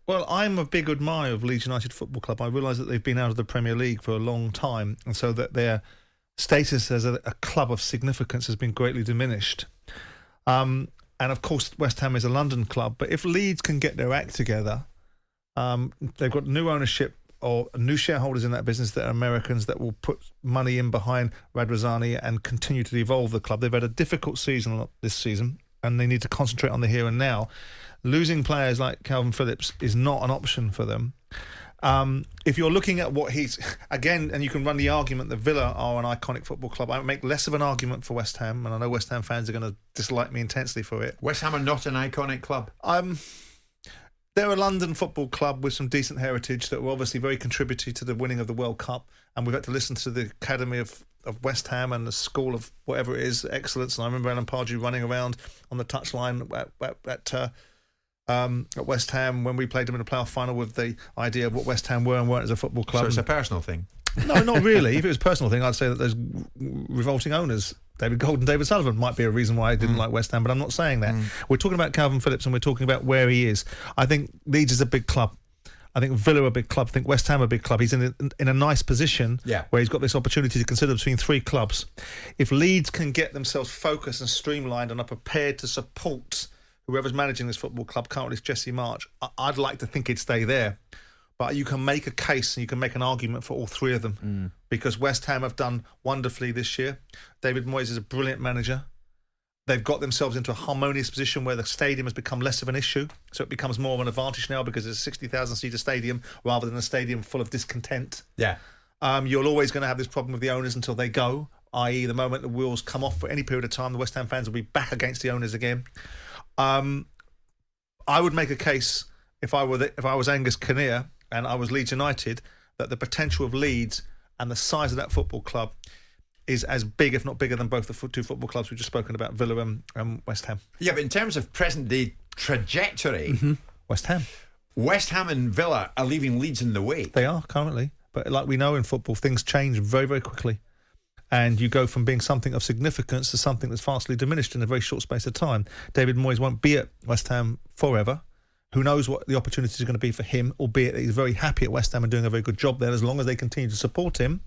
Well, I'm a big admirer of Leeds United Football Club. I realise that they've been out of the Premier League for a long time, and so that their status as a club of significance has been greatly diminished. And of course, West Ham is a London club, but if Leeds can get their act together, they've got new ownership or new shareholders in that business that are Americans that will put money in behind Radrizzani and continue to evolve the club. They've had a difficult season this season, and they need to concentrate on the here and now. Losing players like Kalvin Phillips is not an option for them. If you're looking at what he's... Again, and you can run the argument that Villa are an iconic football club. I would make less of an argument for West Ham, and I know West Ham fans are going to dislike me intensely for it. West Ham are not an iconic club. They're a London football club with some decent heritage that were obviously very contributory to the winning of the World Cup, and we've had to listen to the Academy of West Ham and the School of whatever it is, excellence. And I remember Alan Pardew running around on the touchline at West Ham when we played them in the playoff final with the idea of what West Ham were and weren't as a football club. So it's a personal thing? No, not really. If it was a personal thing, I'd say that those revolting owners, David Gold and David Sullivan, might be a reason why I didn't like West Ham, but I'm not saying that. We're talking about Kalvin Phillips and we're talking about where he is. I think Leeds is a big club. I think Villa are a big club. I think West Ham are a big club. He's in a nice position where he's got this opportunity to consider between three clubs. If Leeds can get themselves focused and streamlined and are prepared to support whoever's managing this football club, currently it's Jesse March, I'd like to think he'd stay there. But you can make a case and you can make an argument for all three of them because West Ham have done wonderfully this year. David Moyes is a brilliant manager. They've got themselves into a harmonious position where the stadium has become less of an issue. So it becomes more of an advantage now because it's a 60,000-seater stadium rather than a stadium full of discontent. Yeah. You're always going to have this problem with the owners until they go, i.e. the moment the wheels come off for any period of time, the West Ham fans will be back against the owners again. I would make a case if I was Angus Kinnear and I was Leeds United that the potential of Leeds and the size of that football club is as big, if not bigger, than both the two football clubs we've just spoken about, Villa and West Ham. Yeah, but in terms of present-day trajectory... West Ham and Villa are leaving Leeds in the wake. They are, currently. But like we know in football, things change very, very quickly. And you go from being something of significance to something that's vastly diminished in a very short space of time. David Moyes won't be at West Ham forever. Who knows what the opportunities are going to be for him, albeit that he's very happy at West Ham and doing a very good job there. As long as they continue to support him,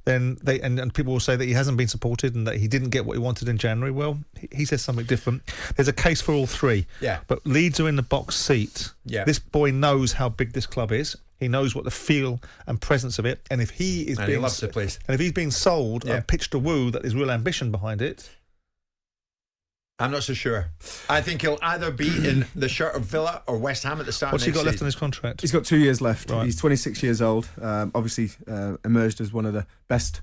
then and people will say that he hasn't been supported and that he didn't get what he wanted in January. Well, he says something different. There's a case for all three. Yeah. But Leeds are in the box seat. Yeah. This boy knows how big this club is. He knows what the feel and presence of it. And if he is he loves the place. And if he's being sold and pitched a woo that there's real ambition behind it, I'm not so sure. I think he'll either be in the shirt of Villa or West Ham at the start. What's of next he got left season. on his contract? He's got 2 years left. Right. He's 26 years old. Obviously emerged as one of the best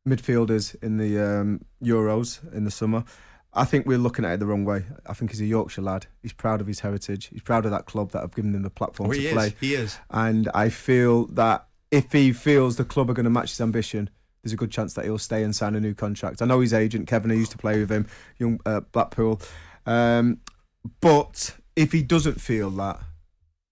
midfielders in the Euros in the summer. I think we're looking at it the wrong way. I think he's a Yorkshire lad. He's proud of his heritage. He's proud of that club that have given him the platform to play. He is. And I feel that if he feels the club are going to match his ambition, there's a good chance that he'll stay and sign a new contract. I know his agent, Kevin, I used to play with him, young Blackpool. But if he doesn't feel that,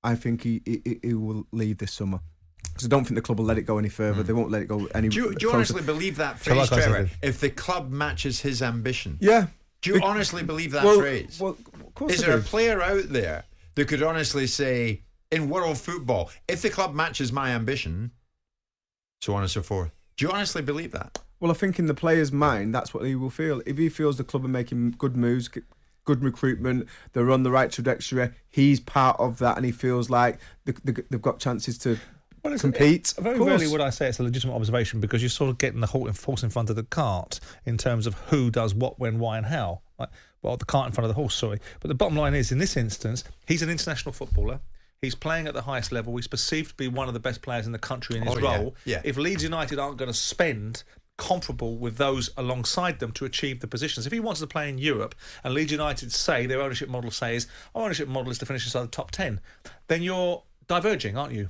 I think he will leave this summer. Because I don't think the club will let it go any further. They won't let it go any Do you honestly believe that phrase, Trevor? If the club matches his ambition? Yeah. Do you honestly believe that phrase? Well, of course Is there a player out there that could honestly say, in world football, if the club matches my ambition, so on and so forth? Do you honestly believe that? Well, I think in the player's mind, that's what he will feel. If he feels the club are making good moves, good recruitment, they're on the right trajectory, he's part of that, and he feels like they've got chances to compete. Very rarely would I say it's a legitimate observation because you're sort of getting the horse in front of the cart in terms of who does what, when, why and how. Well, the cart in front of the horse, sorry. But the bottom line is, in this instance, he's an international footballer. He's playing at the highest level. He's perceived to be one of the best players in the country in his role. Yeah. If Leeds United aren't going to spend comparable with those alongside them to achieve the positions, if he wants to play in Europe and Leeds United say, their ownership model says, our ownership model is to finish inside the top 10, then you're diverging, aren't you?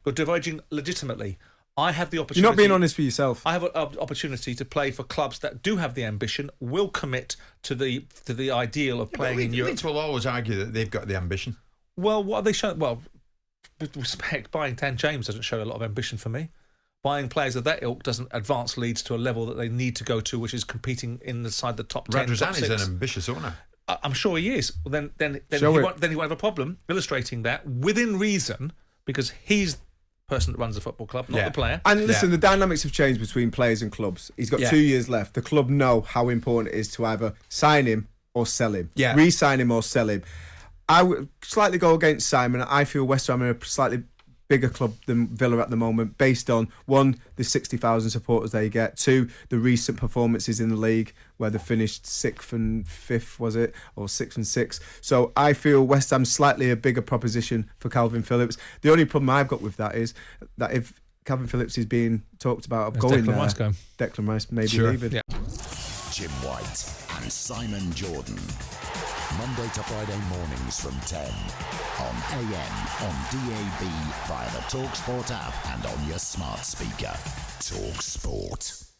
You're diverging legitimately. I have the opportunity... You're not being honest for yourself. I have an opportunity to play for clubs that do have the ambition, will commit to the ideal of playing in Europe. Leeds will always argue that they've got the ambition. Well, what are they showing? Well, with respect, buying Dan James doesn't show a lot of ambition for me. Buying players of that ilk doesn't advance Leeds to a level that they need to go to, which is competing inside the top 10, top 6. Radrizzani's an ambitious owner. I'm sure he is. Well, then he Show it. won't have a problem illustrating that within reason, because he's the person that runs the football club, not Yeah. the player. And listen, the dynamics have changed between players and clubs. He's got 2 years left. The club know how important it is to either sign him or sell him. Yeah. Re-sign him or sell him. I would slightly go against Simon. I feel West Ham are a slightly bigger club than Villa at the moment, based on, one, the 60,000 supporters they get, two, the recent performances in the league where they finished 6th and 5th, was it, or 6th and 6th. So I feel West Ham's slightly a bigger proposition for Kalvin Phillips. The only problem I've got with that is that if Kalvin Phillips is being talked about of going Declan there, Rice going. Declan Rice maybe Sure. leaving. Yeah. Jim White and Simon Jordan. Monday to Friday mornings from 10 on AM, on DAB, via the talkSPORT app and on your smart speaker. talkSPORT.